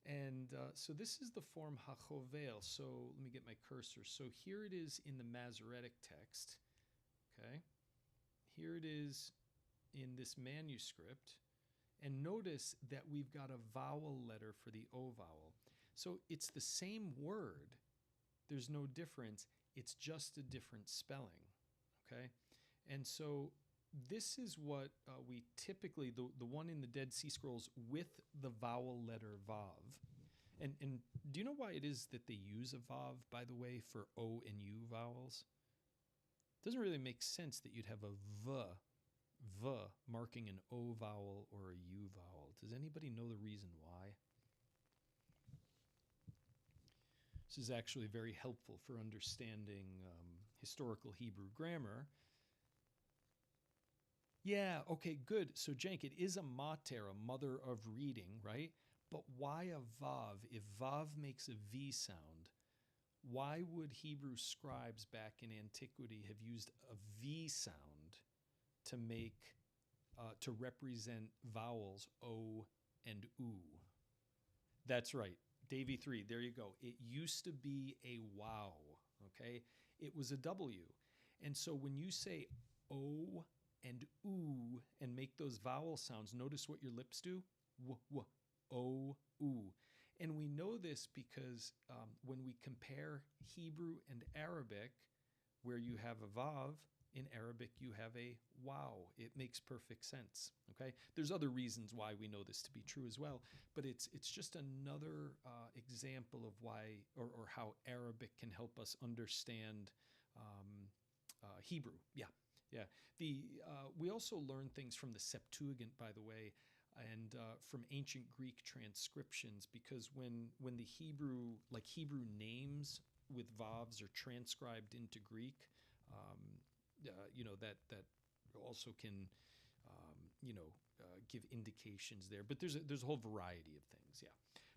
And so this is the form hachovel. So let me get my cursor. So here it is in the Masoretic text. Okay. Here it is in this manuscript. And notice that we've got a vowel letter for the O vowel. So it's the same word. There's no difference. It's just a different spelling. Okay. And so this is what we typically, the one in the Dead Sea Scrolls with the vowel letter Vav. And do you know why it is that they use a Vav, by the way, for O and U vowels? It doesn't really make sense that you'd have a V marking an O vowel or a U vowel. Does anybody know the reason why? This is actually very helpful for understanding historical Hebrew grammar. Yeah, okay, good. So, Cenk, it is a mater, a mother of reading, right? But why a vav? If vav makes a V sound, why would Hebrew scribes back in antiquity have used a V sound to make to represent vowels O and U. That's right. Davy 3, there you go. It used to be a wow, okay? It was a W. And so when you say O and oo and make those vowel sounds, notice what your lips do. W, w, O, oo. And we know this because when we compare Hebrew and Arabic, where you have a vav, in Arabic you have a wow. It makes perfect sense, okay? There's other reasons why we know this to be true as well, but it's just another example of why or how Arabic can help us understand Hebrew. Yeah. We also learn things from the Septuagint, by the way, and from ancient Greek transcriptions, because when the Hebrew names with vavs are transcribed into Greek, that also can give indications there. But there's a whole variety of things. Yeah.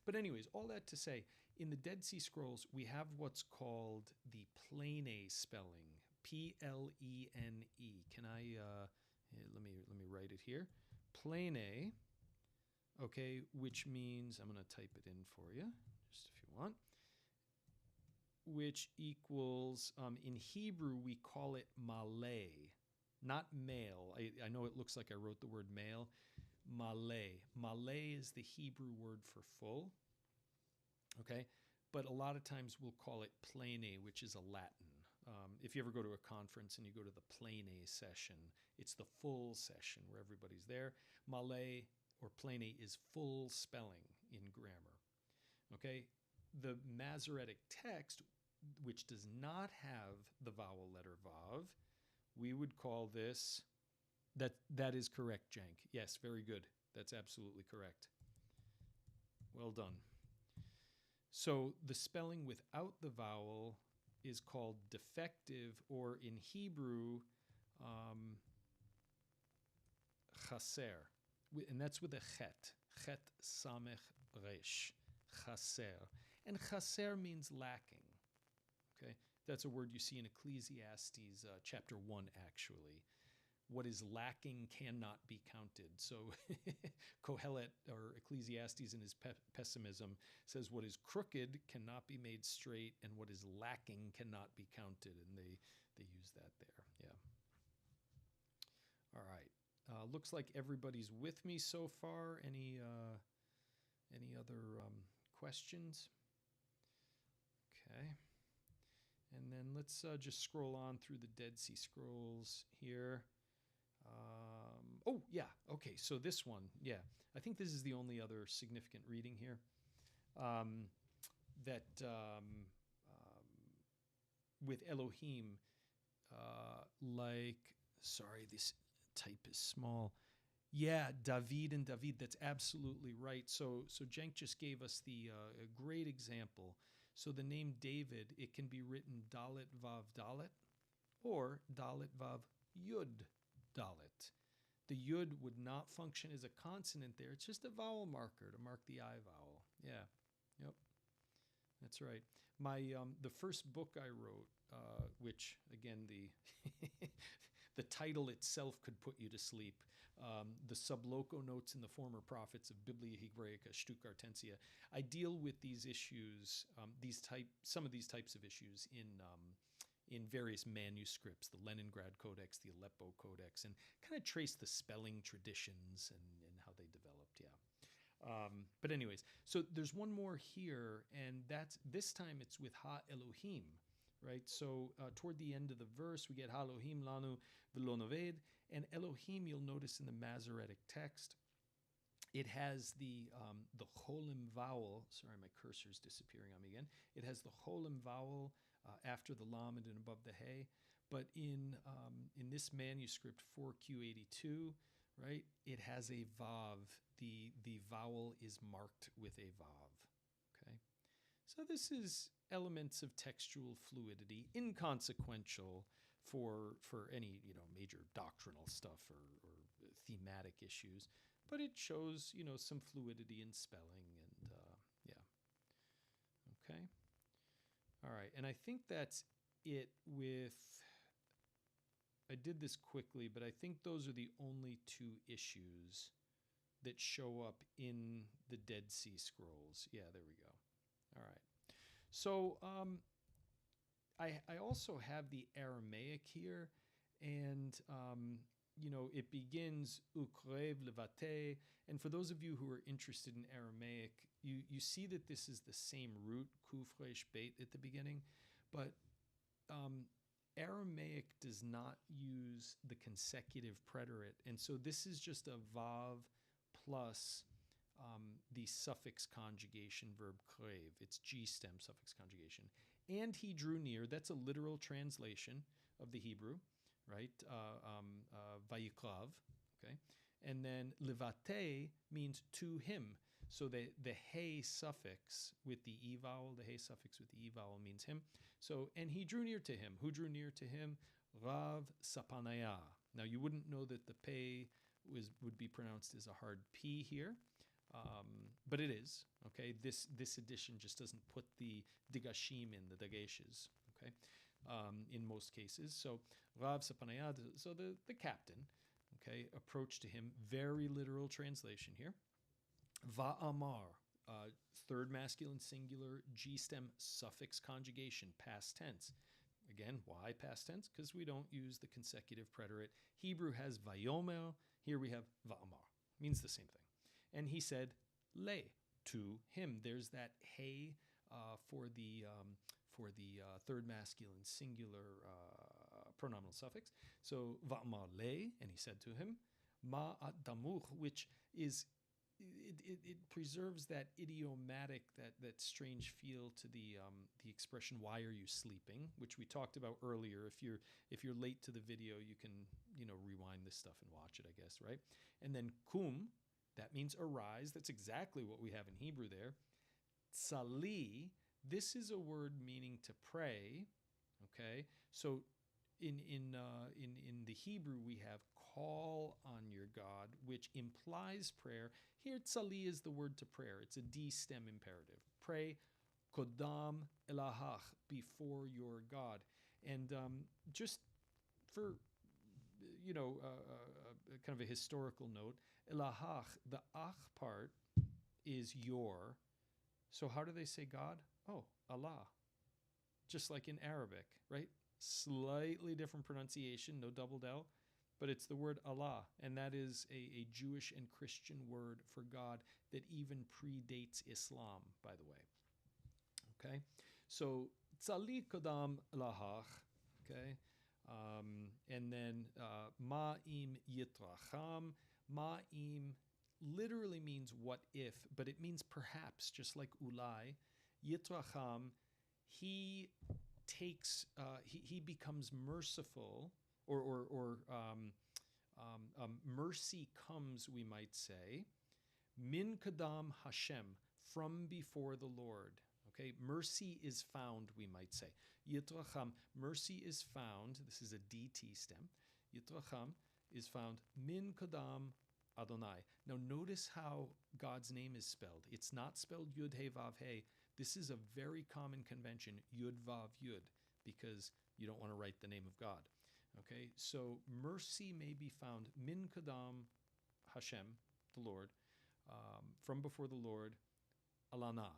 But anyways, all that to say, in the Dead Sea Scrolls, we have what's called the plane spelling. Plene. Can I let me write it here. Plane, okay, which means, I'm going to type it in for you just if you want, which equals, in Hebrew we call it malay, not male. I know it looks like I wrote the word male. Malay. Malay is the Hebrew word for full, okay? But a lot of times we'll call it plane, which is a Latin. If you ever go to a conference and you go to the plane session, it's the full session where everybody's there. Malay or plane is full spelling in grammar. Okay? The Masoretic text, which does not have the vowel letter vav, we would call this, that is correct, Jank. Yes, very good. That's absolutely correct. Well done. So the spelling without the vowel is called defective, or in Hebrew, chaser. And that's with a chet. Chet samech resh. Chaser. And chaser means lacking. Okay? That's a word you see in Ecclesiastes chapter 1, actually. What is lacking cannot be counted. So Kohelet, or Ecclesiastes in his pessimism, says what is crooked cannot be made straight, and what is lacking cannot be counted. And they use that there. Yeah. All right. Looks like everybody's with me so far. Any other questions? Okay. And then let's just scroll on through the Dead Sea Scrolls here. Oh, yeah. Okay, so this one, yeah. I think this is the only other significant reading here. With Elohim, sorry, this type is small. Yeah, David and David, that's absolutely right. So Cenk just gave us the great example. So the name David, it can be written Dalet Vav Dalet or Dalet Vav Yud Dalet. The Yud would not function as a consonant there. It's just a vowel marker to mark the I vowel. Yeah, yep, that's right. The first book I wrote, which again the title itself could put you to sleep. The Subloco Notes in the Former Prophets of Biblia Hebraica Stuttgartensia. I deal with these issues, some of these types of issues in various manuscripts, the Leningrad Codex, the Aleppo Codex, and kind of trace the spelling traditions and how they developed. Yeah. But anyways, so there's one more here, and this time it's with Ha Elohim. Right, so toward the end of the verse, we get Elohim lanu v'lo noved, and Elohim. You'll notice in the Masoretic text, it has the cholim vowel. Sorry, my cursor's disappearing on me again. It has the cholim vowel after the lamed and above the hay. But in this manuscript 4Q82, right, it has a vav. The vowel is marked with a vav. Okay, so this is elements of textual fluidity, inconsequential for any major doctrinal stuff or thematic issues, but it shows some fluidity in spelling, and yeah. Okay. All right, and I think that's it with I did this quickly, but I think those are the only two issues that show up in the Dead Sea Scrolls. Yeah, there we go. All right. So I also have the Aramaic here, and it begins ukrev levate. And for those of you who are interested in Aramaic, you see that this is the same root, kuf resh beit, at the beginning, but Aramaic does not use the consecutive preterite, and so this is just a vav plus the suffix conjugation verb krev. It's G stem suffix conjugation. And he drew near. That's a literal translation of the Hebrew, right? Vayikrav, okay? And then levate means to him. So the hey suffix with the e vowel, the hey suffix with the e vowel means him. So, and he drew near to him. Who drew near to him? Rav Sapanaya. Now you wouldn't know that the pei would be pronounced as a hard P here, but it is, okay? This edition just doesn't put the digashim in, the dageshes, okay, in most cases. So Rav Sapanaya, so the captain, okay, approached to him, very literal translation here. Va'amar, third masculine singular, G stem suffix conjugation, past tense. Again, why past tense? Because we don't use the consecutive preterite. Hebrew has vayomer. Here we have va'amar. Means the same thing. And he said, le, to him. There's that hey for the third masculine singular pronominal suffix. So va'amar le, and he said to him, ma at damuch, which is it preserves that idiomatic, that strange feel to the expression "Why are you sleeping?" which we talked about earlier. If you're late to the video, you can rewind this stuff and watch it, I guess, right? And then kum, that means arise. That's exactly what we have in Hebrew there. Tzali, this is a word meaning to pray. Okay, so in the Hebrew we have call on your God, which implies prayer. Here, tzali is the word to prayer. It's a D stem imperative. Pray, kodam elahach, before your God. And just for kind of a historical note, elahach, the ach part is your. So how do they say God? Oh, Allah. Just like in Arabic, right? Slightly different pronunciation, no double doubt, but it's the word Allah, and that is a Jewish and Christian word for God that even predates Islam, by the way. Okay, so tzali kodam lahach, okay, and then ma'im yitracham. Ma'im literally means what if, but it means perhaps, just like ulai. Yitracham, he takes, he becomes merciful, or mercy comes, we might say, min kadam Hashem, from before the Lord. Okay, mercy is found, we might say. Yitracham, mercy is found. This is a DT stem. Yitracham is found min kadam Adonai. Now notice how God's name is spelled. It's not spelled Yud He Vav He. This is a very common convention, Yud Vav Yud, because you don't want to write the name of God. Okay, so mercy may be found min kadam Hashem, the Lord, from before the Lord, alana,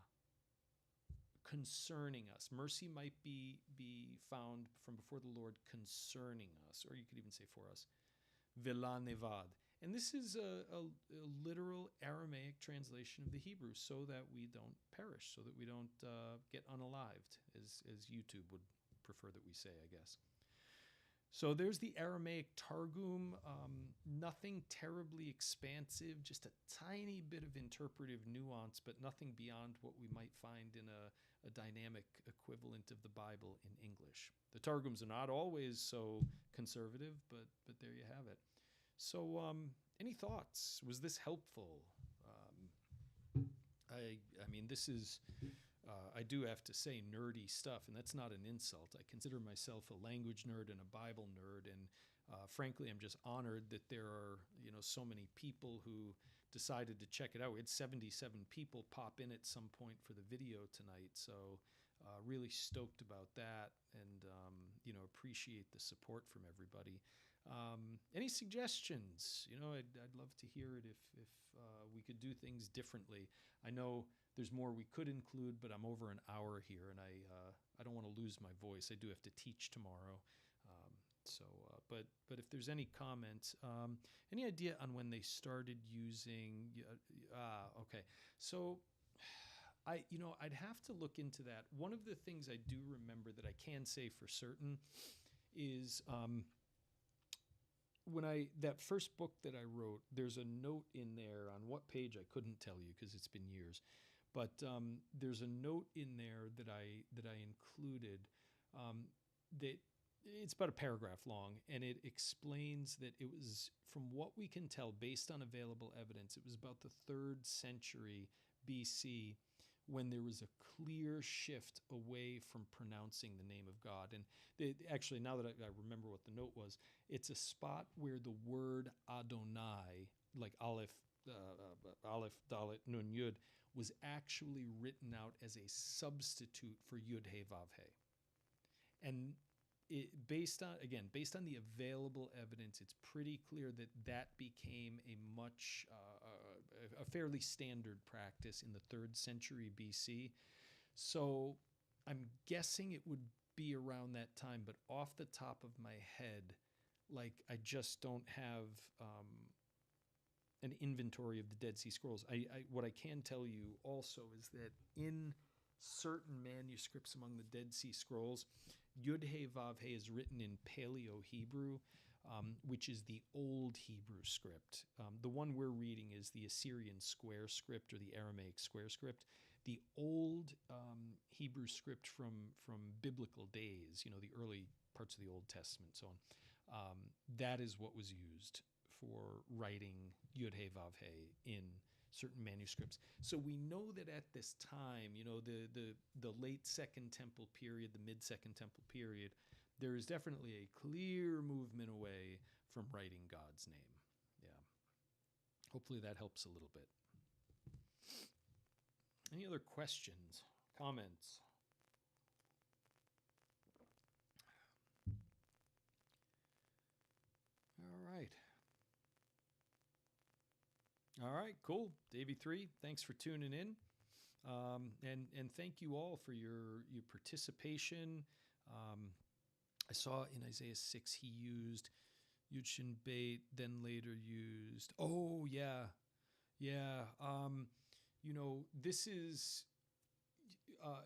concerning us. Mercy might be found from before the Lord concerning us, or you could even say for us. Vela nevad. And this is a literal Aramaic translation of the Hebrew, so that we don't perish, so that we don't get unalived, as YouTube would prefer that we say, I guess. So there's the Aramaic Targum, nothing terribly expansive, just a tiny bit of interpretive nuance, but nothing beyond what we might find in a dynamic equivalent of the Bible in English. The Targums are not always so conservative, but there you have it. So any thoughts? Was this helpful? I mean, this is... I do have to say nerdy stuff, and that's not an insult. I consider myself a language nerd and a Bible nerd, and frankly, I'm just honored that there are so many people who decided to check it out. We had 77 people pop in at some point for the video tonight, so really stoked about that, and appreciate the support from everybody. Any suggestions? I'd love to hear it if we could do things differently. I know there's more we could include, but I'm over an hour here, and I don't want to lose my voice. I do have to teach tomorrow. But if there's any comments, any idea on when they started using? Okay, so I'd have to look into that. One of the things I do remember that I can say for certain is that first book that I wrote, there's a note in there on what page I couldn't tell you because it's been years, but there's a note in there that I included that it's about a paragraph long, and it explains that it was, from what we can tell based on available evidence, it was about the 3rd century BC when there was a clear shift away from pronouncing the name of God. And actually, now that I remember what the note was, it's a spot where the word Adonai, like Aleph, Dalet, Nun, Yud, was actually written out as a substitute for Yud, He, Vav, He. And based on the available evidence, it's pretty clear that became a fairly standard practice in the 3rd century BC. So I'm guessing it would be around that time, but off the top of my head, I just don't have an inventory of the Dead Sea Scrolls. What I can tell you also is that in certain manuscripts among the Dead Sea Scrolls, Yud He Vav He is written in Paleo Hebrew, which is the old Hebrew script. The one we're reading is the Assyrian square script or the Aramaic square script. The old Hebrew script from biblical days, the early parts of the Old Testament, so on, that is what was used for writing Yud He Vav He in certain manuscripts. So we know that at this time, the late Second Temple period, the mid-Second Temple period, there is definitely a clear movement away from writing God's name. Yeah. Hopefully that helps a little bit. Any other questions, comments? All right, cool. Davey 3, thanks for tuning in. And thank you all for your participation. I saw in Isaiah 6 he used Yud Shin Beit, then later used, oh yeah. This is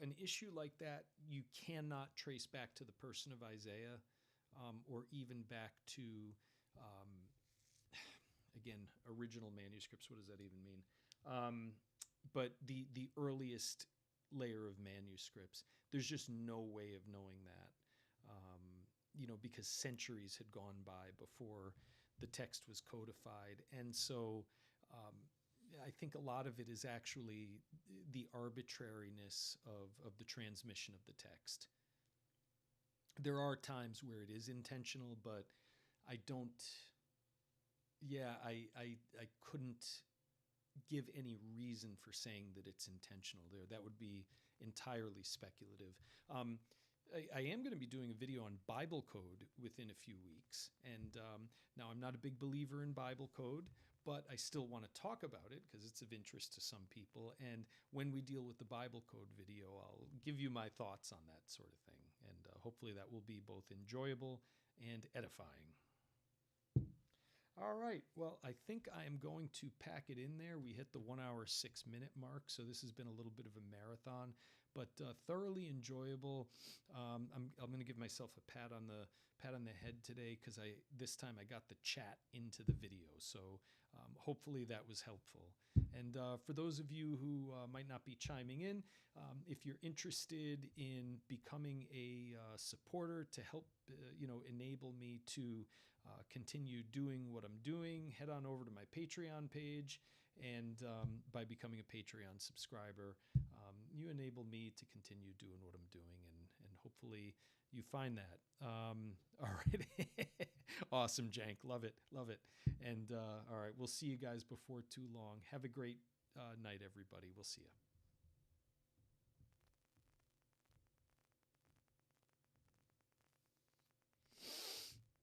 an issue like that you cannot trace back to the person of Isaiah, or even back to again, original manuscripts. What does that even mean? But the earliest layer of manuscripts, there's just no way of knowing that, because centuries had gone by before the text was codified. And so I think a lot of it is actually the arbitrariness of the transmission of the text. There are times where it is intentional, but I couldn't give any reason for saying that it's intentional there. That would be entirely speculative. I am going to be doing a video on Bible code within a few weeks. And now I'm not a big believer in Bible code, but I still want to talk about it because it's of interest to some people. And when we deal with the Bible code video, I'll give you my thoughts on that sort of thing. And hopefully that will be both enjoyable and edifying. All right. Well, I think I am going to pack it in there. We hit the 1 hour, 6 minute mark. So this has been a little bit of a marathon, but thoroughly enjoyable. I'm going to give myself a pat on the head today because this time I got the chat into the video. So hopefully that was helpful. And for those of you who might not be chiming in, if you're interested in becoming a supporter to help, enable me to continue doing what I'm doing, head on over to my Patreon page. And by becoming a Patreon subscriber, you enable me to continue doing what I'm doing. And hopefully you find that. All right. Awesome, Jank. Love it. Love it. And all right, we'll see you guys before too long. Have a great night, everybody. We'll see you.